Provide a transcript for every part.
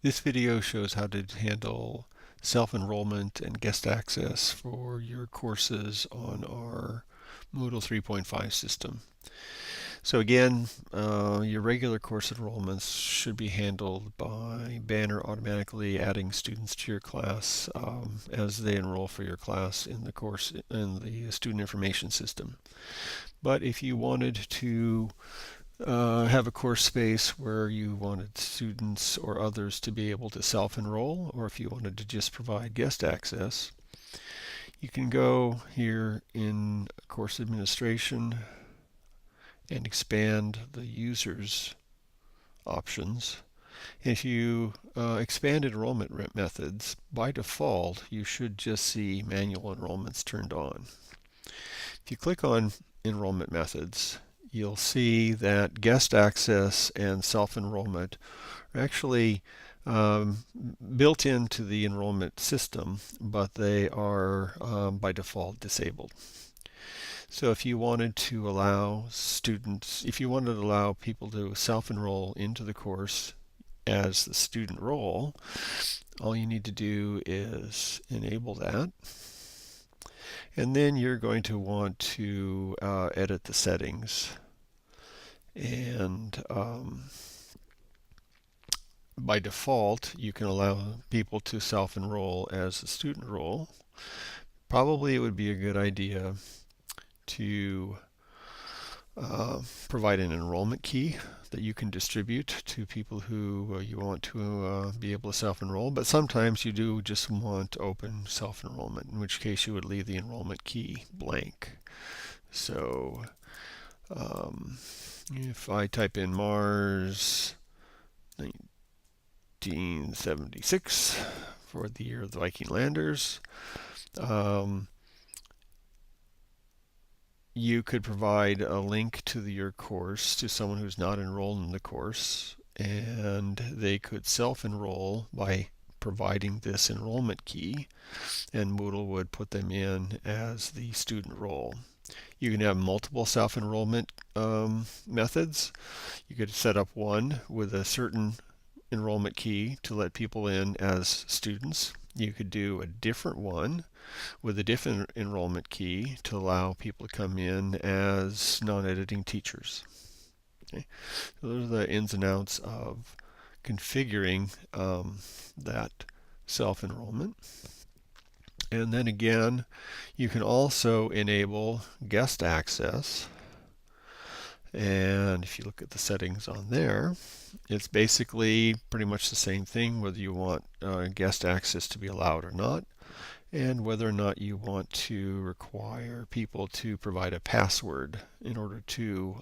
This video shows how to handle self-enrollment and guest access for your courses on our Moodle 3.5 system. So again, your regular course enrollments should be handled by Banner automatically adding students to your class as they enroll for your class in the course in the student information system. But if you wanted to have a course space where you wanted students or others to be able to self-enroll, or if you wanted to just provide guest access, you can go here in Course Administration and expand the users options. If you expand enrollment methods, by default you should just see manual enrollments turned on. If you click on enrollment methods, you'll see that guest access and self-enrollment are actually built into the enrollment system, but they are by default disabled. So if you wanted to allow people to self-enroll into the course as the student role, all you need to do is enable that. And then you're going to want to edit the settings. And by default, you can allow people to self-enroll as a student role. Probably it would be a good idea to provide an enrollment key that you can distribute to people who you want to be able to self-enroll, but sometimes you do just want open self-enrollment, in which case you would leave the enrollment key blank. So if I type in Mars 1976 for the year of the Viking Landers, you could provide a link to your course to someone who's not enrolled in the course, and they could self-enroll by providing this enrollment key, and Moodle would put them in as the student role. You can have multiple self-enrollment methods. You could set up one with a certain enrollment key to let people in as students. You could do a different one with a different enrollment key to allow people to come in as non-editing teachers. Okay. So those are the ins and outs of configuring that self-enrollment. And then again, you can also enable guest access. And if you look at the settings on there, it's basically pretty much the same thing, whether you want guest access to be allowed or not, and whether or not you want to require people to provide a password in order to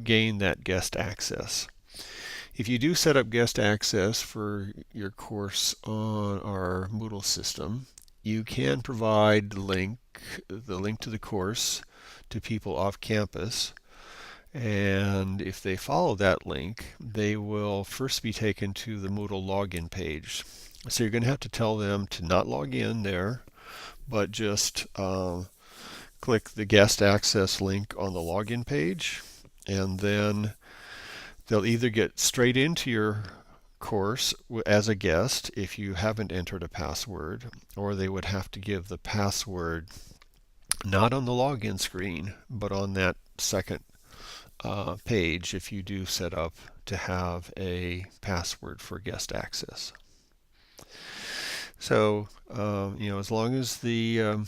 gain that guest access. If you do set up guest access for your course on our Moodle system, you can provide the link to the course to people off campus, and if they follow that link, they will first be taken to the Moodle login page. So you're going to have to tell them to not log in there, but just click the guest access link on the login page, and then they'll either get straight into your course as a guest if you haven't entered a password, or they would have to give the password not on the login screen, but on that second page if you do set up to have a password for guest access. So, as long as these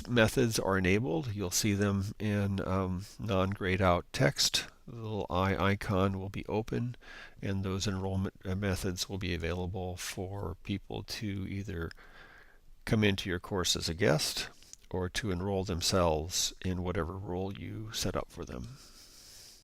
methods are enabled, you'll see them in non-grayed out text. The little eye icon will be open, and those enrollment methods will be available for people to either come into your course as a guest or to enroll themselves in whatever role you set up for them.